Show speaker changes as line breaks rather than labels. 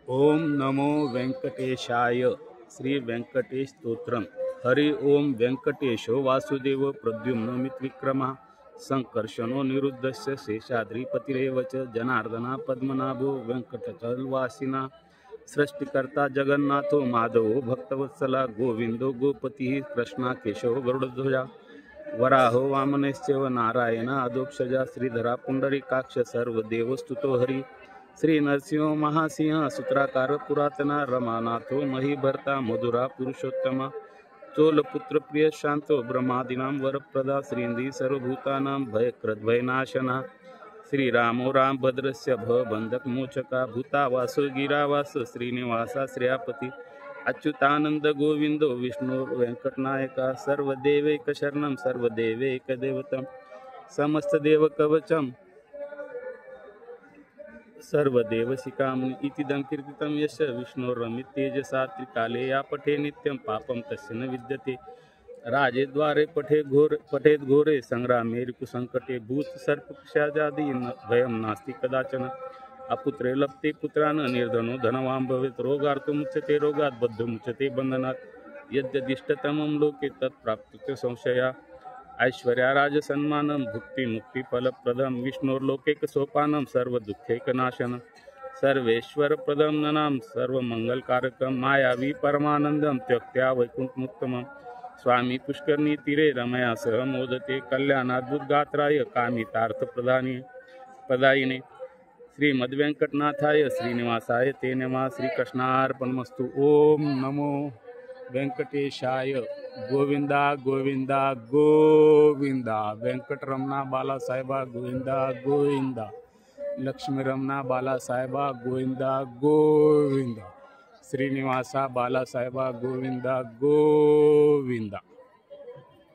ओम नमो वेंकटेशाय। श्री वेंकटेश स्तोत्रम। हरि ओम वेंकटेशो वासुदेव प्रद्युम्न मित्विक्रमा संकर्षणो निरुद्धस्य शेषाद्रिपतिरेव च जनार्दना पद्मनाभो वेंकटचलवासिना सृष्टिकर्ता जगन्नाथो माधवो भक्तवत्सला गोविंदो गोपति कृष्णा केशव गरुड़ध्वजा वराहो वामनश्चैव नारायण अधोक्षजा श्रीधरा पुंडरीकाक्ष सर्वदेवस्तुतो हरि श्री नरसिंह महासिंह सूत्राकार पुरातना रमानाथो महीभर्ता मधुरा पुरुषोत्तम चोलपुत्र प्रिय शांतो ब्रह्मादीनां वरप्रदा श्रींदी सर्वभूतानां भयकृद्भयनाशना श्रीरामो रामभद्रस्य भवबंधक मोचका भूतावासो गिरावास श्रीनिवासा श्रेयापति अच्युतानंद गोविंदो विष्णु वेंकटनायका सर्वदेवैक शरणं सर्वदेवैक देवतं समस्त देव कवचम सर्वदेवशिकाम इतिदं कीर्तितं यश विष्णोरमितेजसा त्रिकाले या पठे नित्यं पापं तस्य न विद्यते राजेद्वारे पठेद घोरे संग्रामे रिपुसंकटे भूत सर्पक्षाजादि भयं नास्ति कदाचन अपुत्रे लप्ते पुत्रान् निर्धनो धनवान् भवेत् रोगार्तो मुच्यते रोगात् बद्धो मुच्यते बन्धनात् यद्यदिष्टतमं लोके तत्प्राप्तुते संशया ऐश्वर्या राजसन्मानं भुक्ति मुक्ति फलप्रदं विष्णोर्लोकैक सोपानं सर्वदुःखैकनाशनं सर्वेश्वरप्रदं ननां सर्वमंगलकारकं मायावी परमानन्दं त्यक्त्या वैकुंठमुत्तमं स्वामी पुष्करणी तीरे रमया सह मोदते कल्याणाद्भुतगात्राय कामितार्थप्रदायिने प्रदायिने श्रीमद्वेंकटनाथाय श्रीनिवासाय ते नमः। श्रीकृष्णार्पणमस्तु। ओम नमो वेंकटेशाय। गोविंदा गोविंदा गोविंदा। वेंकटरमणा बालासाहेबा गोविंदा गोविंदा। लक्ष्मीरमणा बालासाहेबा गोविंदा गोविंदा। श्रीनिवासा बालासाहेबा गोविंदा गोविंदा।